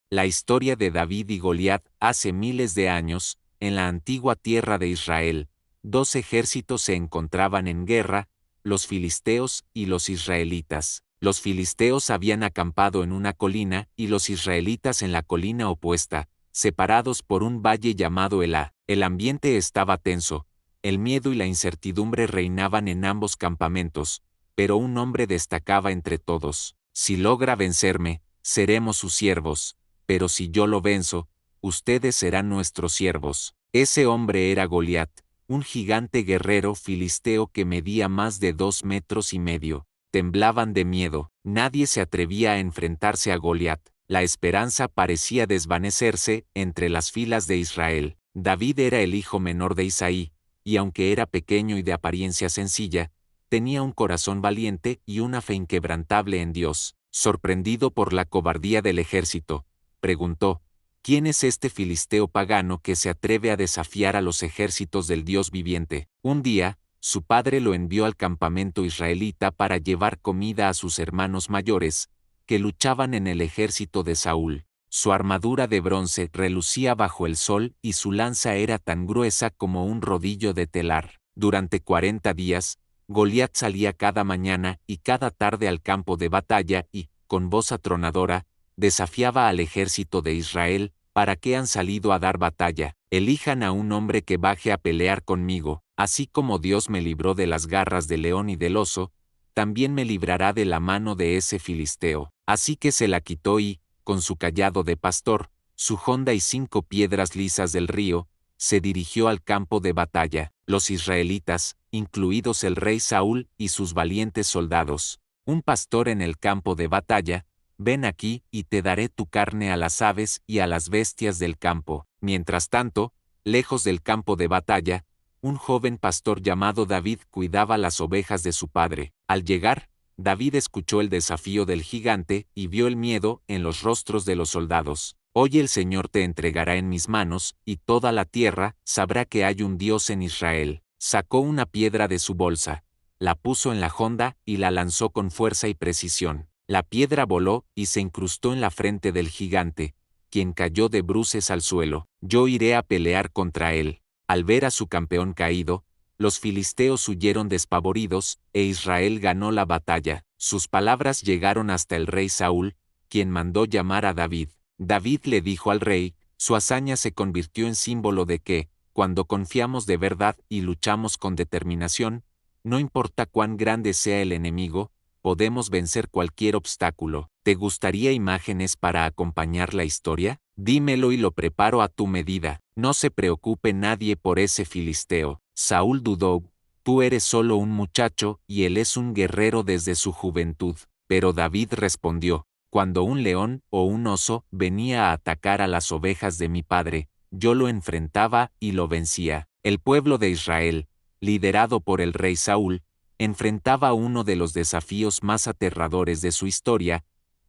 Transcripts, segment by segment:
La historia de David y Goliat. Hace miles de años, en la antigua tierra de Israel, dos ejércitos se encontraban en guerra, los filisteos y los israelitas. Los filisteos habían acampado en una colina y los israelitas en la colina opuesta, separados por un valle llamado Elá. El ambiente estaba tenso, el miedo y la incertidumbre reinaban en ambos campamentos, pero un hombre destacaba entre todos. Si logra vencerme, seremos sus siervos, pero si yo lo venzo, ustedes serán nuestros siervos. Ese hombre era Goliat, un gigante guerrero filisteo que medía más de 2,5 metros. Temblaban de miedo, nadie se atrevía a enfrentarse a Goliat. La esperanza parecía desvanecerse entre las filas de Israel. David era el hijo menor de Isaí, y aunque era pequeño y de apariencia sencilla, tenía un corazón valiente y una fe inquebrantable en Dios. Sorprendido por la cobardía del ejército, preguntó: ¿Quién es este filisteo pagano que se atreve a desafiar a los ejércitos del Dios viviente? Un día, su padre lo envió al campamento israelita para llevar comida a sus hermanos mayores, que luchaban en el ejército de Saúl. Su armadura de bronce relucía bajo el sol y su lanza era tan gruesa como un rodillo de telar. Durante 40 días, Goliat salía cada mañana y cada tarde al campo de batalla y, con voz atronadora, desafiaba al ejército de Israel: ¿para qué han salido a dar batalla? Elijan a un hombre que baje a pelear conmigo. Así como Dios me libró de las garras del león y del oso, también me librará de la mano de ese filisteo. Así que se la quitó y, con su cayado de pastor, su honda y 5 piedras lisas del río, se dirigió al campo de batalla. Los israelitas, incluidos el rey Saúl y sus valientes soldados. Un pastor en el campo de batalla: ven aquí y te daré tu carne a las aves y a las bestias del campo. Mientras tanto, lejos del campo de batalla, un joven pastor llamado David cuidaba las ovejas de su padre. Al llegar, David escuchó el desafío del gigante y vio el miedo en los rostros de los soldados. Hoy el Señor te entregará en mis manos, y toda la tierra sabrá que hay un Dios en Israel. Sacó una piedra de su bolsa, la puso en la honda y la lanzó con fuerza y precisión. La piedra voló y se incrustó en la frente del gigante, quien cayó de bruces al suelo. Yo iré a pelear contra él. Al ver a su campeón caído, los filisteos huyeron despavoridos, e Israel ganó la batalla. Sus palabras llegaron hasta el rey Saúl, quien mandó llamar a David. David le dijo al rey: su hazaña se convirtió en símbolo de que, cuando confiamos de verdad y luchamos con determinación, no importa cuán grande sea el enemigo, podemos vencer cualquier obstáculo. ¿Te gustaría imágenes para acompañar la historia? Dímelo y lo preparo a tu medida. No se preocupe nadie por ese filisteo. Saúl dudó: tú eres solo un muchacho y él es un guerrero desde su juventud. Pero David respondió: cuando un león o un oso venía a atacar a las ovejas de mi padre, yo lo enfrentaba y lo vencía. El pueblo de Israel, liderado por el rey Saúl, enfrentaba uno de los desafíos más aterradores de su historia: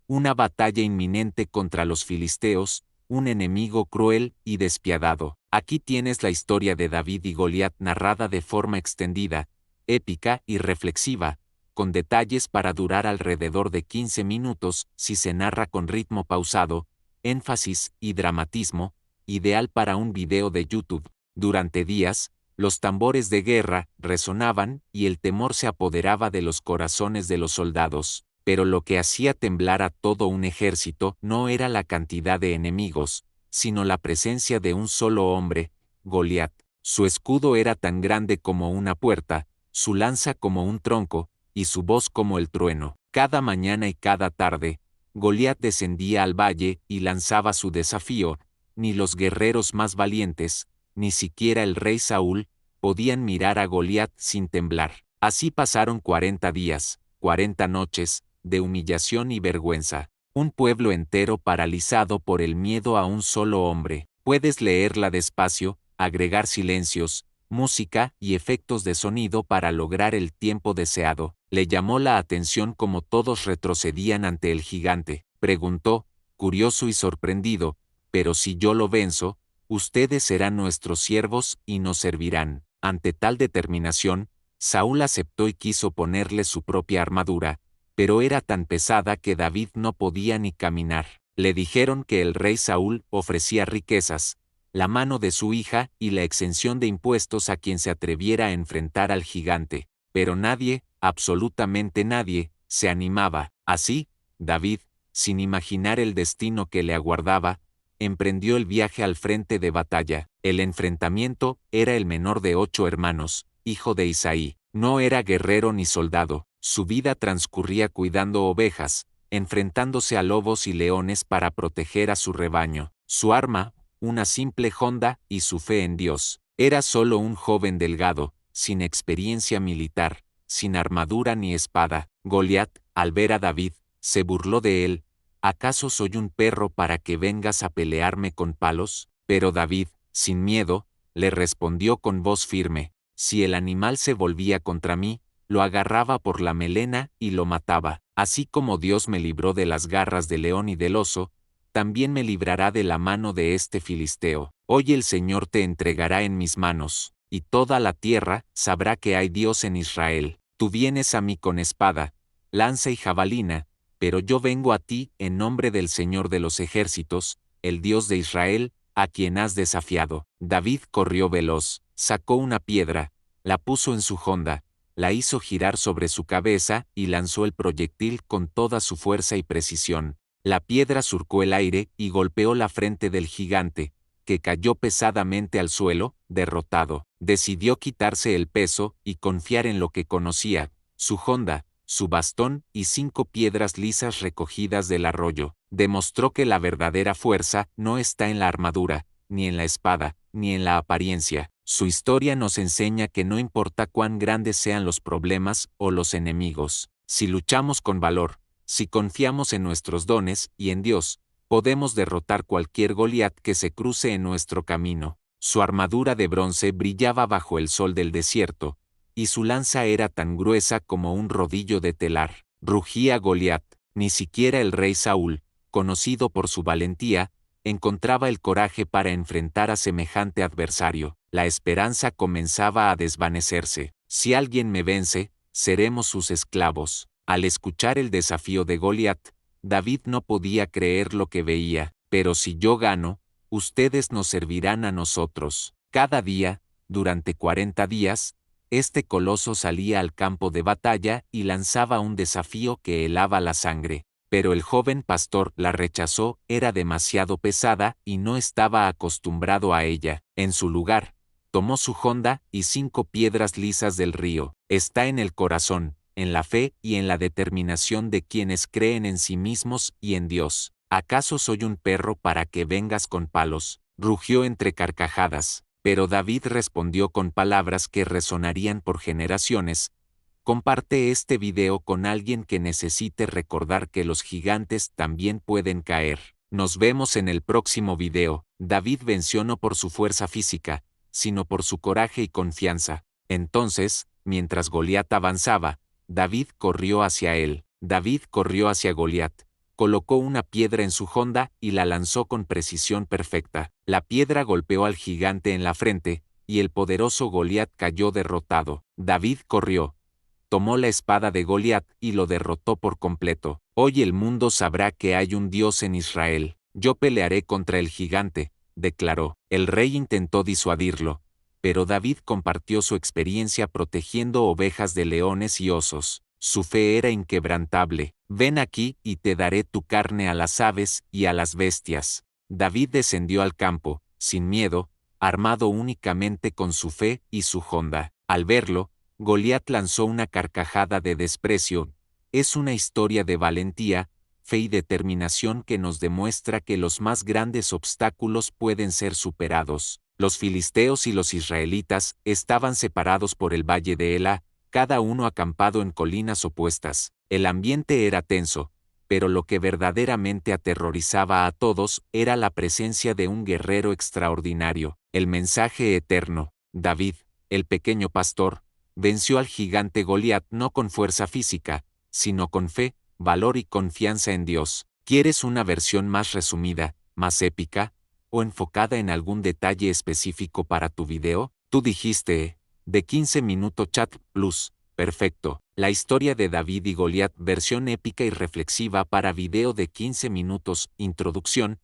una batalla inminente contra los filisteos, un enemigo cruel y despiadado. Aquí tienes la historia de David y Goliat narrada de forma extendida, épica y reflexiva, con detalles para durar alrededor de 15 minutos si se narra con ritmo pausado, énfasis y dramatismo, ideal para un video de YouTube. Durante días, los tambores de guerra resonaban y el temor se apoderaba de los corazones de los soldados. Pero lo que hacía temblar a todo un ejército no era la cantidad de enemigos, sino la presencia de un solo hombre, Goliat. Su escudo era tan grande como una puerta, su lanza como un tronco, y su voz como el trueno. Cada mañana y cada tarde, Goliat descendía al valle y lanzaba su desafío. Ni los guerreros más valientes, ni siquiera el rey Saúl, podían mirar a Goliat sin temblar. Así pasaron 40 días, 40 noches, de humillación y vergüenza. Un pueblo entero paralizado por el miedo a un solo hombre. Puedes leerla despacio, agregar silencios, música y efectos de sonido para lograr el tiempo deseado. Le llamó la atención cómo todos retrocedían ante el gigante. Preguntó, curioso y sorprendido: pero si yo lo venzo, ustedes serán nuestros siervos y nos servirán. Ante tal determinación, Saúl aceptó y quiso ponerle su propia armadura, pero era tan pesada que David no podía ni caminar. Le dijeron que el rey Saúl ofrecía riquezas, la mano de su hija y la exención de impuestos a quien se atreviera a enfrentar al gigante. Pero nadie, absolutamente nadie, se animaba. Así, David, sin imaginar el destino que le aguardaba, emprendió el viaje al frente de batalla. El enfrentamiento era el menor de 8 hermanos, hijo de Isaí. No era guerrero ni soldado, su vida transcurría cuidando ovejas, enfrentándose a lobos y leones para proteger a su rebaño. Su arma, una simple honda, y su fe en Dios. Era solo un joven delgado, sin experiencia militar, sin armadura ni espada. Goliat, al ver a David, se burló de él. ¿Acaso soy un perro para que vengas a pelearme con palos? Pero David, sin miedo, le respondió con voz firme: si el animal se volvía contra mí, lo agarraba por la melena y lo mataba. Así como Dios me libró de las garras del león y del oso, también me librará de la mano de este filisteo. Hoy el Señor te entregará en mis manos, y toda la tierra sabrá que hay Dios en Israel. Tú vienes a mí con espada, lanza y jabalina, pero yo vengo a ti en nombre del Señor de los ejércitos, el Dios de Israel, a quien has desafiado. David corrió veloz, sacó una piedra, la puso en su honda, la hizo girar sobre su cabeza y lanzó el proyectil con toda su fuerza y precisión. La piedra surcó el aire y golpeó la frente del gigante, que cayó pesadamente al suelo, derrotado. Decidió quitarse el peso y confiar en lo que conocía: su honda, su bastón y 5 piedras lisas recogidas del arroyo. Demostró que la verdadera fuerza no está en la armadura, ni en la espada, ni en la apariencia. Su historia nos enseña que no importa cuán grandes sean los problemas o los enemigos, si luchamos con valor, si confiamos en nuestros dones y en Dios, podemos derrotar cualquier Goliat que se cruce en nuestro camino. Su armadura de bronce brillaba bajo el sol del desierto, y su lanza era tan gruesa como un rodillo de telar. Rugía Goliat. Ni siquiera el rey Saúl, conocido por su valentía, encontraba el coraje para enfrentar a semejante adversario. La esperanza comenzaba a desvanecerse. Si alguien me vence, seremos sus esclavos. Al escuchar el desafío de Goliat, David no podía creer lo que veía. Pero si yo gano, ustedes nos servirán a nosotros. Cada día, durante 40 días, este coloso salía al campo de batalla y lanzaba un desafío que helaba la sangre. Pero el joven pastor la rechazó, era demasiado pesada y no estaba acostumbrado a ella. En su lugar, tomó su honda y 5 piedras lisas del río. Está en el corazón, en la fe y en la determinación de quienes creen en sí mismos y en Dios. ¿Acaso soy un perro para que vengas con palos? Rugió entre carcajadas. Pero David respondió con palabras que resonarían por generaciones: comparte este video con alguien que necesite recordar que los gigantes también pueden caer. Nos vemos en el próximo video. David venció no por su fuerza física, sino por su coraje y confianza. Entonces, mientras Goliat avanzaba, David corrió hacia él. David corrió hacia Goliat, colocó una piedra en su honda y la lanzó con precisión perfecta. La piedra golpeó al gigante en la frente, y el poderoso Goliat cayó derrotado. David corrió, tomó la espada de Goliat y lo derrotó por completo. Hoy el mundo sabrá que hay un Dios en Israel. Yo pelearé contra el gigante, declaró. El rey intentó disuadirlo, pero David compartió su experiencia protegiendo ovejas de leones y osos. Su fe era inquebrantable. Ven aquí y te daré tu carne a las aves y a las bestias. David descendió al campo, sin miedo, armado únicamente con su fe y su honda. Al verlo, Goliat lanzó una carcajada de desprecio. Es una historia de valentía, fe y determinación que nos demuestra que los más grandes obstáculos pueden ser superados. Los filisteos y los israelitas estaban separados por el valle de Ela, cada uno acampado en colinas opuestas. El ambiente era tenso, pero lo que verdaderamente aterrorizaba a todos era la presencia de un guerrero extraordinario. El mensaje eterno. David, el pequeño pastor, venció al gigante Goliat no con fuerza física, sino con fe, valor y confianza en Dios. ¿Quieres una versión más resumida, más épica, o enfocada en algún detalle específico para tu video? Tú dijiste, de 15 minutos Chat Plus. Perfecto. La historia de David y Goliat, versión épica y reflexiva para video de 15 minutos. Introducción.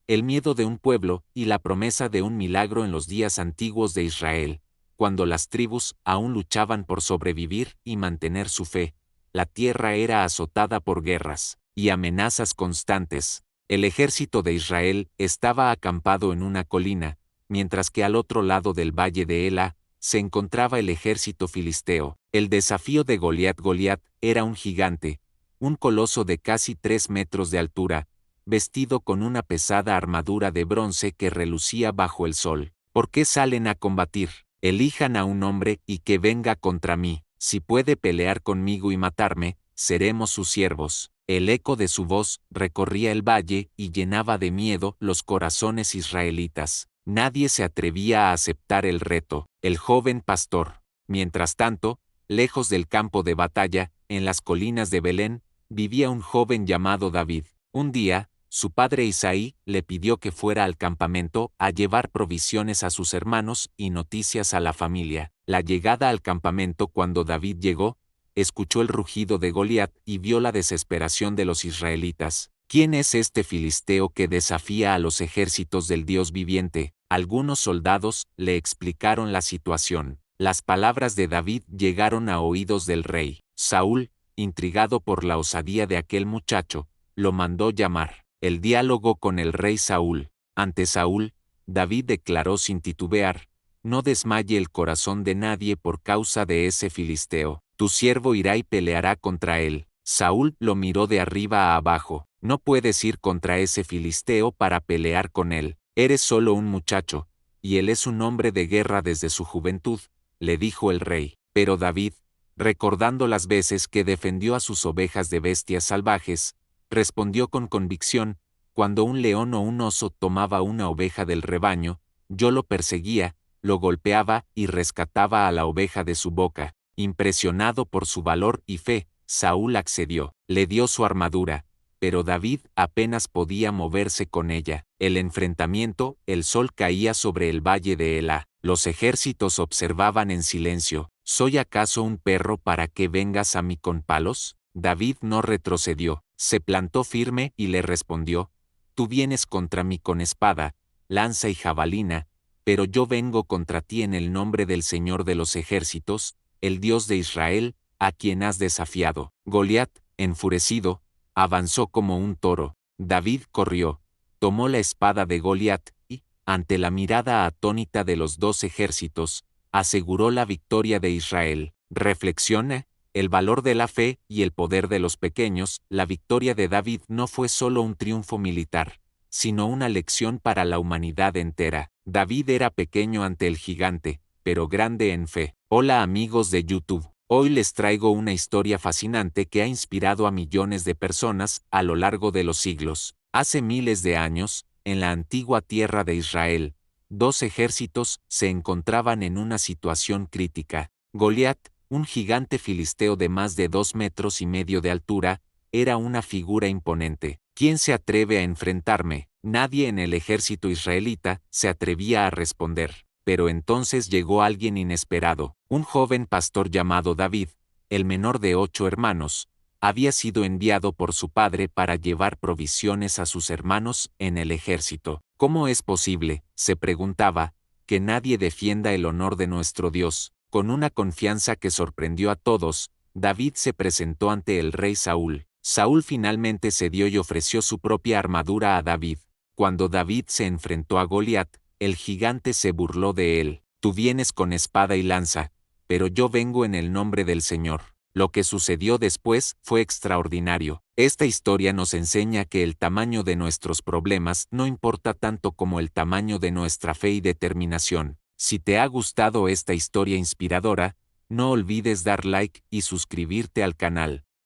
El miedo de un pueblo y la promesa de un milagro en los días antiguos de Israel, cuando las tribus aún luchaban por sobrevivir y mantener su fe. La tierra era azotada por guerras y amenazas constantes. El ejército de Israel estaba acampado en una colina, mientras que al otro lado del valle de Ela se encontraba el ejército filisteo. El desafío de Goliat era un gigante, un coloso de casi 3 metros de altura, vestido con una pesada armadura de bronce que relucía bajo el sol. ¿Por qué salen a combatir? Elijan a un hombre y que venga contra mí. Si puede pelear conmigo y matarme, seremos sus siervos. El eco de su voz recorría el valle y llenaba de miedo los corazones israelitas. Nadie se atrevía a aceptar el reto. El joven pastor. Mientras tanto, lejos del campo de batalla, en las colinas de Belén, vivía un joven llamado David. Un día, su padre Isaí le pidió que fuera al campamento a llevar provisiones a sus hermanos y noticias a la familia. La llegada al campamento cuando David llegó, escuchó el rugido de Goliat y vio la desesperación de los israelitas. ¿Quién es este filisteo que desafía a los ejércitos del Dios viviente? Algunos soldados le explicaron la situación. Las palabras de David llegaron a oídos del rey. Saúl, intrigado por la osadía de aquel muchacho, lo mandó llamar. El diálogo con el rey Saúl. Ante Saúl, David declaró sin titubear: no desmaye el corazón de nadie por causa de ese filisteo. Tu siervo irá y peleará contra él. Saúl lo miró de arriba a abajo. No puedes ir contra ese filisteo para pelear con él. Eres solo un muchacho, y él es un hombre de guerra desde su juventud, le dijo el rey. Pero David, recordando las veces que defendió a sus ovejas de bestias salvajes, respondió con convicción: cuando un león o un oso tomaba una oveja del rebaño, yo lo perseguía, lo golpeaba y rescataba a la oveja de su boca. Impresionado por su valor y fe, Saúl accedió. Le dio su armadura, pero David apenas podía moverse con ella. El enfrentamiento, el sol caía sobre el valle de Ela. Los ejércitos observaban en silencio. ¿Soy acaso un perro para que vengas a mí con palos? David no retrocedió, se plantó firme y le respondió: tú vienes contra mí con espada, lanza y jabalina, pero yo vengo contra ti en el nombre del Señor de los ejércitos, el Dios de Israel, a quien has desafiado. Goliat, enfurecido, avanzó como un toro. David corrió, tomó la espada de Goliat y, ante la mirada atónita de los dos ejércitos, aseguró la victoria de Israel. Reflexiona. El valor de la fe y el poder de los pequeños. La victoria de David no fue solo un triunfo militar, sino una lección para la humanidad entera. David era pequeño ante el gigante, pero grande en fe. Hola amigos de YouTube. Hoy les traigo una historia fascinante que ha inspirado a millones de personas a lo largo de los siglos. Hace miles de años, en la antigua tierra de Israel, dos ejércitos se encontraban en una situación crítica. Goliat, un gigante filisteo de más de 2,5 metros de altura, era una figura imponente. ¿Quién se atreve a enfrentarme? Nadie en el ejército israelita se atrevía a responder. Pero entonces llegó alguien inesperado. Un joven pastor llamado David, el menor de 8 hermanos, había sido enviado por su padre para llevar provisiones a sus hermanos en el ejército. ¿Cómo es posible, se preguntaba, que nadie defienda el honor de nuestro Dios? Con una confianza que sorprendió a todos, David se presentó ante el rey Saúl. Saúl finalmente cedió y ofreció su propia armadura a David. Cuando David se enfrentó a Goliat, el gigante se burló de él. Tú vienes con espada y lanza, pero yo vengo en el nombre del Señor. Lo que sucedió después fue extraordinario. Esta historia nos enseña que el tamaño de nuestros problemas no importa tanto como el tamaño de nuestra fe y determinación. Si te ha gustado esta historia inspiradora, no olvides dar like y suscribirte al canal.